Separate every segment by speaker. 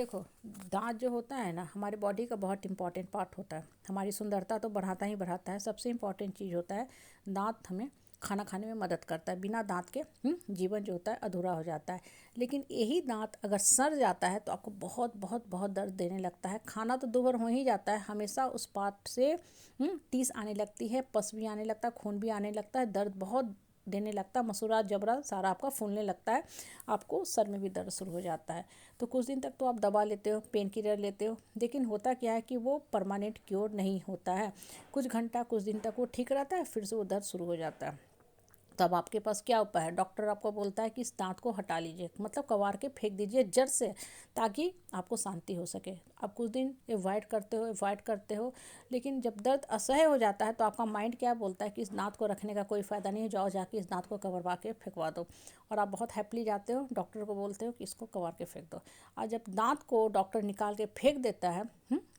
Speaker 1: देखो, दांत जो होता है ना हमारे बॉडी का बहुत इंपॉर्टेंट पार्ट होता है। हमारी सुंदरता तो बढ़ाता ही बढ़ाता है। सबसे इम्पॉर्टेंट चीज़ होता है दांत। हमें खाना खाने में मदद करता है। बिना दांत के जीवन जो होता है अधूरा हो जाता है। लेकिन यही दांत अगर सड़ जाता है तो आपको बहुत बहुत बहुत दर्द देने लगता है। खाना तो दूभर हो ही जाता है, हमेशा उस पार्ट से टीस आने लगती है, पस भी आने लगता है, खून भी आने लगता है, दर्द बहुत देने लगता है, मसूड़ा जबड़ा सारा आपका फूलने लगता है, आपको सर में भी दर्द शुरू हो जाता है। तो कुछ दिन तक तो आप दवा लेते हो, पेन किलर लेते हो, लेकिन होता क्या है कि वो परमानेंट क्योर नहीं होता है। कुछ घंटा कुछ दिन तक वो ठीक रहता है, फिर से वो दर्द शुरू हो जाता है। तब आपके पास क्या उपाय है? डॉक्टर आपको बोलता है कि इस दांत को हटा लीजिए, मतलब कबाड़ के फेंक दीजिए जड़ से, ताकि आपको शांति हो सके। आप कुछ दिन अवॉइड करते हो, लेकिन जब दर्द असह्य हो जाता है तो आपका माइंड क्या बोलता है कि इस दांत को रखने का कोई फ़ायदा नहीं है, जाओ जाके इस दांत को कबाड़वा के फेंकवा दो। और आप बहुत हैप्पीली जाते हो, डॉक्टर को बोलते हो कि इसको कबाड़ के फेंक दो। और जब दांत को डॉक्टर निकाल के फेंक देता है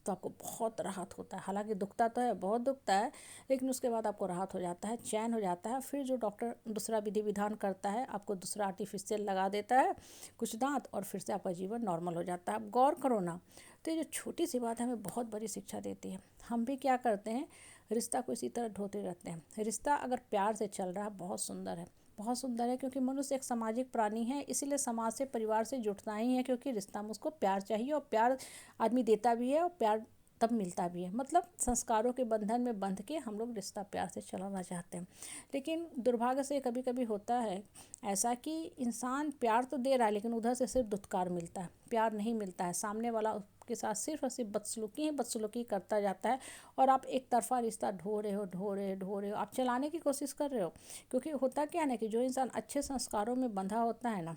Speaker 1: तो आपको बहुत राहत होता है। हालांकि दुखता तो है, बहुत दुखता है, लेकिन उसके बाद आपको राहत हो जाता है, चैन हो जाता है। फिर जो डॉक्टर दूसरा विधि विधान करता है, आपको दूसरा आर्टिफिशियल लगा देता है कुछ दांत, और फिर से आपका जीवन नॉर्मल हो जाता है। आप गौर करो ना, तो ये जो छोटी सी बात है हमें बहुत बड़ी शिक्षा देती है। हम भी क्या करते हैं, रिश्ता को इसी तरह ढोते रहते हैं। रिश्ता अगर प्यार से चल रहा है बहुत सुंदर है, बहुत सुंदर है, क्योंकि मनुष्य एक सामाजिक प्राणी है, इसीलिए समाज से परिवार से जुड़ना ही है, क्योंकि रिश्ता में उसको प्यार चाहिए, और प्यार आदमी देता भी है और प्यार तब मिलता भी है। मतलब संस्कारों के बंधन में बंध के हम लोग रिश्ता प्यार से चलाना चाहते हैं। लेकिन दुर्भाग्य से कभी कभी होता है ऐसा कि इंसान प्यार तो दे रहा है, लेकिन उधर से सिर्फ दुत्कार मिलता है, प्यार नहीं मिलता है। सामने वाला के साथ सिर्फ और सिर्फ बदसलूकी करता जाता है, और आप एक तरफा रिश्ता ढो रहे हो, आप चलाने की कोशिश कर रहे हो। क्योंकि होता क्या है ना कि जो इंसान अच्छे संस्कारों में बंधा होता है ना,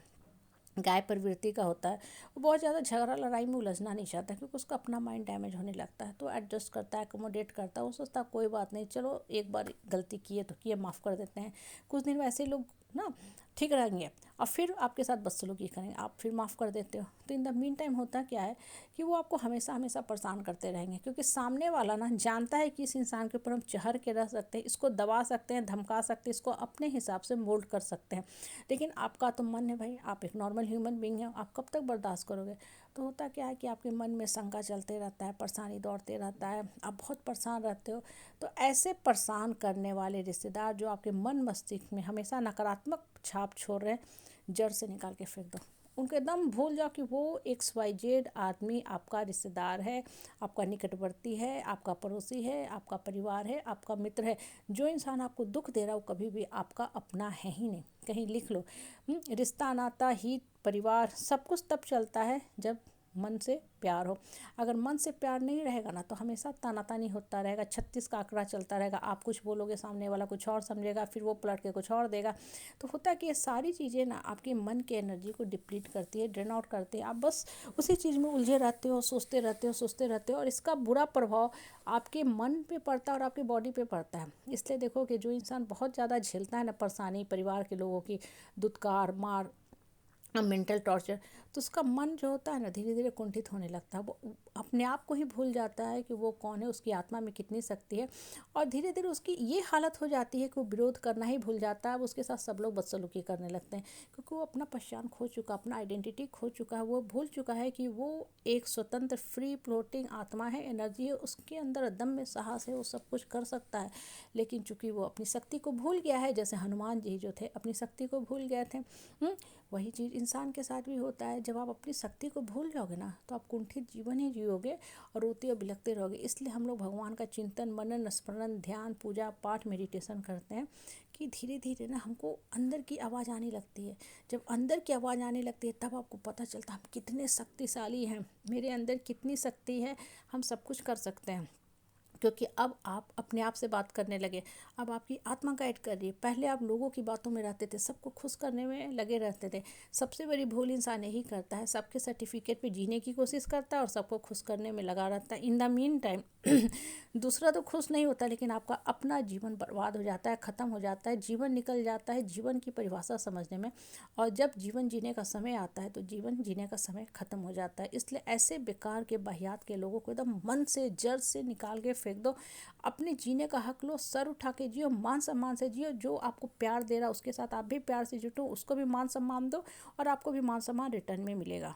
Speaker 1: गाय प्रवृत्ति का होता है, वो बहुत ज़्यादा झगड़ा लड़ाई में उलझना नहीं चाहता, क्योंकि उसका अपना माइंड डैमेज होने लगता है। तो एडजस्ट करता है, अकोमोडेट करता है, वो सोचता है कोई बात नहीं, चलो एक बार गलती किए तो किए, माफ़ कर देते हैं। कुछ दिन वैसे लोग ना ठीक रहेंगे, और फिर आपके साथ बदसलूकी करेंगे, आप फिर माफ़ कर देते हो। तो इन द मीन टाइम होता क्या है कि वो आपको हमेशा हमेशा परेशान करते रहेंगे, क्योंकि सामने वाला ना जानता है कि इस इंसान के ऊपर हम चढ़ के रह सकते हैं, इसको दबा सकते हैं, धमका सकते हैं, इसको अपने हिसाब से मोल्ड कर सकते हैं। लेकिन आपका तो मन है भाई, आप एक नॉर्मल ह्यूमन बीइंग हैं, आप कब तक बर्दाश्त करोगे? तो होता क्या है कि आपके मन में शंका चलते रहता है, परेशानी दौड़ते रहता है, आप बहुत परेशान रहते हो। तो ऐसे परेशान करने वाले रिश्तेदार जो आपके मन मस्तिष्क में हमेशा नकारात्मक छाप छोड़ रहे हैं, जड़ से निकाल के फेंक दो। उनको एकदम भूल जाओ कि वो XYZ आदमी आपका रिश्तेदार है, आपका निकटवर्ती है, आपका पड़ोसी है, आपका परिवार है, आपका मित्र है। जो इंसान आपको दुख दे रहा है वो कभी भी आपका अपना है ही नहीं। कहीं लिख लो, रिश्ता नाता हित परिवार सब कुछ तब चलता है जब मन से प्यार हो। अगर मन से प्यार नहीं रहेगा ना तो हमेशा तानातानी होता रहेगा, 36 का आंकड़ा चलता रहेगा। आप कुछ बोलोगे, सामने वाला कुछ और समझेगा, फिर वो पलट के कुछ और देगा। तो होता है कि ये सारी चीज़ें ना आपके मन के एनर्जी को डिप्लीट करती है, ड्रेन आउट करती है। आप बस उसी चीज़ में उलझे रहते हो, सोचते रहते हो, और इसका बुरा प्रभाव आपके मन पे पड़ता है और आपकी बॉडी पे पड़ता है। इसलिए देखो कि जो इंसान बहुत ज़्यादा झेलता है ना परेशानी, परिवार के लोगों की दुत्कार मार, मेंटल टॉर्चर, तो उसका मन जो होता है ना धीरे धीरे कुंठित होने लगता है। वो अपने आप को ही भूल जाता है कि वो कौन है, उसकी आत्मा में कितनी शक्ति है। और धीरे धीरे उसकी ये हालत हो जाती है कि वो विरोध करना ही भूल जाता है। अब उसके साथ सब लोग बदसलूकी करने लगते हैं, क्योंकि वो अपना पहचान खो चुका, अपना आइडेंटिटी खो चुका है। वो भूल चुका है कि वो एक स्वतंत्र फ्री फ्लोटिंग आत्मा है, एनर्जी है, उसके अंदर दम में साहस है, वो सब कुछ कर सकता है। लेकिन चूंकि वो अपनी शक्ति को भूल गया है, जैसे हनुमान जी जो थे अपनी शक्ति को भूल गए थे, वही चीज़ इंसान के साथ भी होता है। जब आप अपनी शक्ति को भूल जाओगे ना तो आप कुंठित जीवन ही जियोगे और रोते और बिलखते रहोगे। इसलिए हम लोग भगवान का चिंतन मनन स्मरण ध्यान पूजा पाठ मेडिटेशन करते हैं, कि धीरे धीरे ना हमको अंदर की आवाज़ आने लगती है। जब अंदर की आवाज़ आने लगती है तब आपको पता चलता है हम कितने शक्तिशाली हैं, मेरे अंदर कितनी शक्ति है, हम सब कुछ कर सकते हैं। क्योंकि अब आप अपने आप से बात करने लगे, अब आपकी आत्मा गाइड कर रही है। पहले आप लोगों की बातों में रहते थे, सबको खुश करने में लगे रहते थे। सबसे बड़ी भूल इंसान यही करता है, सबके सर्टिफिकेट पे जीने की कोशिश करता है और सबको खुश करने में लगा रहता है। इन द मीन टाइम दूसरा तो खुश नहीं होता, लेकिन आपका अपना जीवन बर्बाद हो जाता है, ख़त्म हो जाता है, जीवन निकल जाता है जीवन की परिभाषा समझने में। और जब जीवन जीने का समय आता है तो जीवन जीने का समय ख़त्म हो जाता है। इसलिए ऐसे बेकार के वाहियात के लोगों को एकदम मन से जड़ से निकाल के फेंक दो। अपने जीने का हक लो, सर उठा के जियो, मान सम्मान से जियो। जो आपको प्यार दे रहा है उसके साथ आप भी प्यार से जुटो, उसको भी मान सम्मान दो, और आपको भी मान सम्मान रिटर्न में मिलेगा।